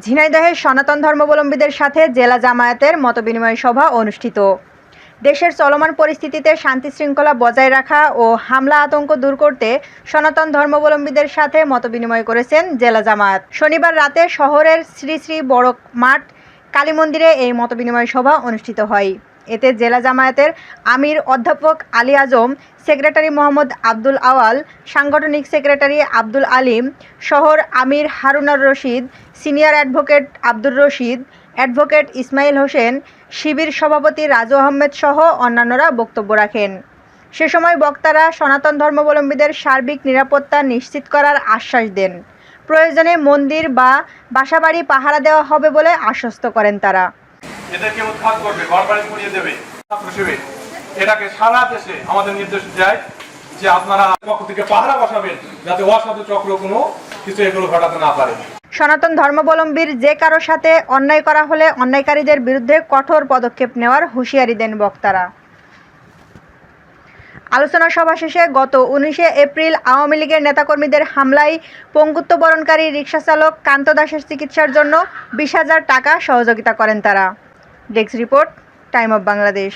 ঝিনাইদহে সনাতন ধর্মাবলম্বীদের সাথে জেলা জামায়াতের মতবিনিময় সভা অনুষ্ঠিত। দেশের চলমান পরিস্থিতিতে শান্তি শৃঙ্খলা বজায় রাখা ও হামলা আতঙ্ক দূর করতে সনাতন ধর্মাবলম্বীদের সাথে মতবিনিময় করেছেন জেলা জামায়াত। শনিবার রাতে শহরের শ্রী শ্রী বড় মাঠ কালী মন্দিরে এই মতবিনিময় সভা অনুষ্ঠিত হয়। এতে জেলা জামায়াতের আমির অধ্যাপক আলী আজম, সেক্রেটারি মোহাম্মদ আব্দুল আওয়াল, সাংগঠনিক সেক্রেটারি আব্দুল আলিম, শহর আমির Harunur Rashid, senior advocate Abdur Rashid, advocate Ismail Hossain, Shibir সভাপতি রাজু আহমেদ সহ অন্যান্যরা বক্তব্য রাখেন। সে সময় বক্তারা সনাতন ধর্মাবলম্বীদের সার্বিক নিরাপত্তা নিশ্চিত করার আশ্বাস দেন। প্রয়োজনে মন্দির বা বাসাবাড়ি পাহারা দেওয়া হবে বলে আশ্বস্ত করেন তারা। এদেরকে উৎখাত করবে, ঘরবাড়ি পুড়িয়ে দেবে। এটাকে সারা দেশে আমাদের নির্দেশ দেয় যে আপনারা পক্ষ থেকে পাহারা বসাবেন, যাতে অসাধু চক্র কোনো কিছু এগুলো ঘটাতে না পারে। সনাতন ধর্মাবলম্বীর যে কারো সাথে অন্যায় করা হলে অন্যায়কারীদের বিরুদ্ধে কঠোর পদক্ষেপ নেওয়ার হুঁশিয়ারি দেন বক্তারা। আলোচনা সভা শেষে গত 19 এপ্রিল আওয়ামী লীগের নেতাকর্মীদের হামলায় পঙ্গুত্ববরণকারী রিকশাচালক কান্ত দাসের চিকিৎসার জন্য 20,000 টাকা সহযোগিতা করেন তারা। Desk report, time of Bangladesh.